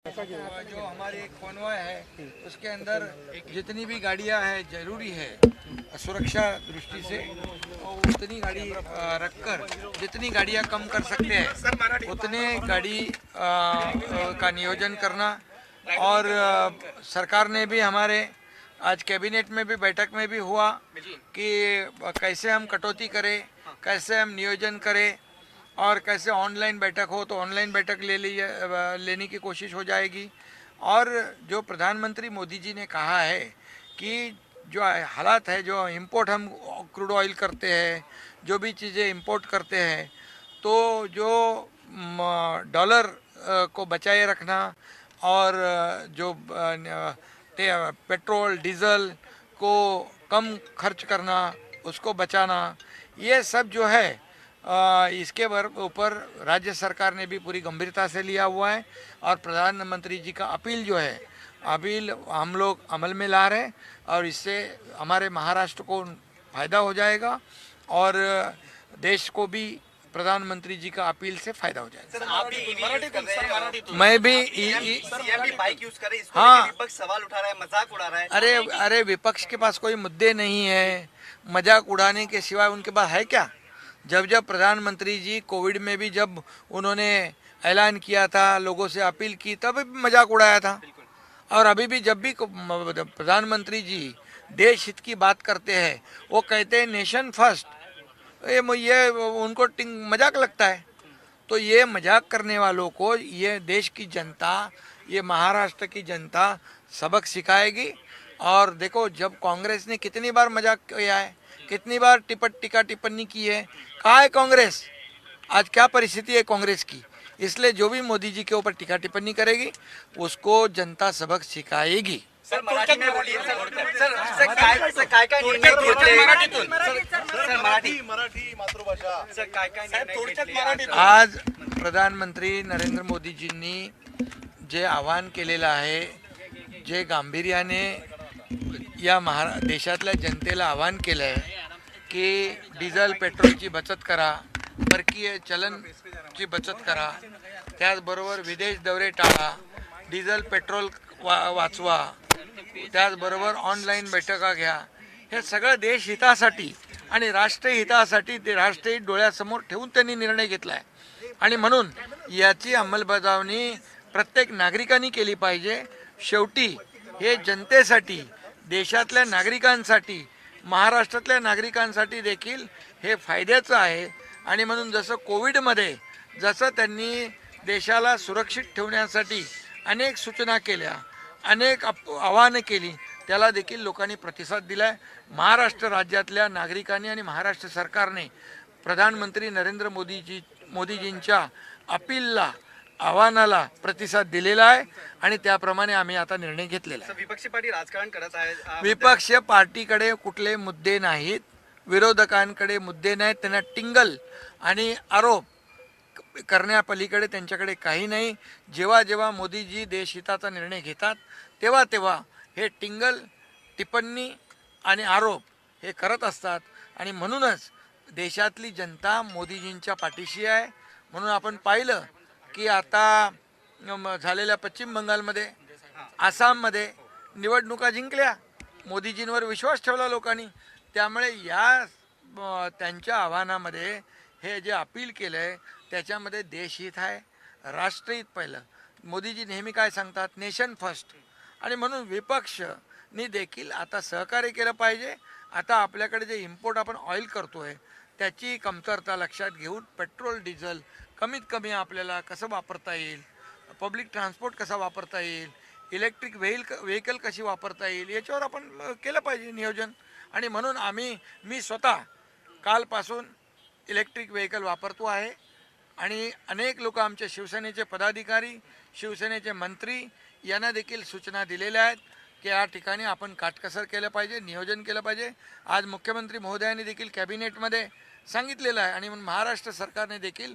जो हमारी कॉन्वॉय है उसके अंदर जितनी भी गाड़ियां हैं जरूरी है सुरक्षा दृष्टि से और उतनी गाड़ी रखकर जितनी गाड़ियां कम कर सकते हैं उतने गाड़ी का नियोजन करना। और सरकार ने भी हमारे आज कैबिनेट में भी बैठक में भी हुआ कि कैसे हम कटौती करें, कैसे हम नियोजन करें और कैसे ऑनलाइन बैठक हो तो ऑनलाइन बैठक लेने की कोशिश हो जाएगी। और जो प्रधानमंत्री मोदी जी ने कहा है कि जो हालात है, जो इंपोर्ट हम क्रूड ऑयल करते हैं, जो भी चीज़ें इंपोर्ट करते हैं, तो जो डॉलर को बचाए रखना और जो पेट्रोल डीजल को कम खर्च करना, उसको बचाना, ये सब जो है इसके ऊपर राज्य सरकार ने भी पूरी गंभीरता से लिया हुआ है। और प्रधानमंत्री जी का अपील जो है अपील हम लोग अमल में ला रहे हैं और इससे हमारे महाराष्ट्र को फ़ायदा हो जाएगा और देश को भी प्रधानमंत्री जी का अपील से फायदा हो जाएगा। सर आप भी मैं भी सीएम भी बाइक यूज कर रहे हैं, इस पर हाँ। विपक्ष सवाल उठा रहा है, मजाक उड़ा रहा है। अरे विपक्ष के पास कोई मुद्दे नहीं है, मजाक उड़ाने के सिवाय उनके पास है क्या। जब प्रधानमंत्री जी कोविड में भी जब उन्होंने ऐलान किया था, लोगों से अपील की, तब भी मजाक उड़ाया था। और अभी भी जब भी प्रधानमंत्री जी देश हित की बात करते हैं वो कहते हैं नेशन फर्स्ट, ये उनको मजाक लगता है। तो ये मजाक करने वालों को ये देश की जनता, ये महाराष्ट्र की जनता सबक सिखाएगी। और देखो जब कांग्रेस ने कितनी बार मजाक किया है, कितनी बार टीका टिप्पणी की है, कहाँ है कांग्रेस, आज क्या परिस्थिति है कांग्रेस की। इसलिए जो भी मोदी जी के ऊपर टीका टिप्पणी करेगी उसको जनता सबक सिखाएगी। सर मराठी में बोलिए सर काय निर्णय घेतले सर मराठी मातृभाषा सर काय निर्णय घेतले आज प्रधानमंत्री नरेंद्र मोदीजींनी जे आवाहन केलेलं आहे, जे गांभीर्याने या देशातल्या जनतेला आवाहन केलं आहे की डिझेल पेट्रोलची बचत करा, परकीय चलनची बचत करा, त्याचबरोबर विदेश दौरे टाळा, डिझेल पेट्रोल वाचवा, त्याचबरोबर ऑनलाईन बैठका घ्या, हे सगळं देश हितासाठी आणि राष्ट्रीय हितासाठी ते राष्ट्रीय डोळ्यासमोर ठेवून त्यांनी निर्णय घेतला आहे। आणि म्हणून याची अंमलबजावणी प्रत्येक नागरिकांनी केली पाहिजे। शेवटी हे जनतेसाठी, देशातल्या नागरिकांसाठी, महाराष्ट्रातल्या नागरिकांसाठी देखील हे फायद्याचं आहे। आणि म्हणून जसं कोविडमध्ये जसं त्यांनी देशाला सुरक्षित ठेवण्यासाठी अनेक सूचना केल्या, अनेक आवाहनं केली, त्याला देखील लोकांनी प्रतिसाद दिलाय। महाराष्ट्र राज्यातल्या नागरिकांनी आणि महाराष्ट्र सरकारने प्रधानमंत्री नरेंद्र मोदीजींच्या अपीलला, आव्हानाला प्रतिसाद दिलेला आहे आणि त्याप्रमाणे आम्ही आता निर्णय घेतलेला आहे। विपक्षी पार्टी राजकारण करत आहे, विपक्ष पार्टीकडे कुठले मुद्दे नाहीत, विरोधकांकडे मुद्दे नाहीत, त्यांना टिंगल आणि आरोप करण्यापलीकडे त्यांच्याकडे काही नाही। जेव्हा जेव्हा मोदीजी देशहिताचा निर्णय घेतात तेव्हा तेव्हा हे टिंगल टिप्पणी आणि आरोप हे करत असतात। आणि म्हणूनच देशातली जनता मोदीजींच्या पाठीशी आहे। म्हणून आपण पाहिलं की आता झालेल्या पश्चिम बंगालमध्ये, आसाममध्ये निवडणुका जिंकल्या, मोदीजींवर विश्वास ठेवला लोकांनी। त्यामुळे या त्यांच्या आव्हानामध्ये हे जे अपील केलं आहे त्याच्यामध्ये देशहित आहे, राष्ट्रहित पहिलं। मोदीजी नेहमी काय सांगतात, नेशन फर्स्ट। आणि म्हणून विपक्षनी देखील आता सहकार्य केलं पाहिजे। आता आपल्याकडे जे इम्पोर्ट आपण ऑइल करतोय त्याची कमतरता लक्षात घेऊन पेट्रोल डिझेल कमीत कमी आपल्याला कसं वापरता येईल, पब्लिक ट्रान्सपोर्ट कसा वापरता येईल, इलेक्ट्रिक व्हेकल कशी वापरता येईल, याच्यावर आपण केलं पाहिजे नियोजन। आणि म्हणून मी स्वतः कालपासून इलेक्ट्रिक व्हेकल वापरतो आहे आणि अनेक लोक, आमचे शिवसेनेचे पदाधिकारी, शिवसेनेचे मंत्री यांना देखील सूचना दिलेल्या आहेत की या ठिकाणी आपण काटकसर केलं पाहिजे, नियोजन केलं पाहिजे। आज मुख्यमंत्री महोदयांनी देखील कॅबिनेटमध्ये सांगितलेलं आहे आणि महाराष्ट्र सरकारने देखील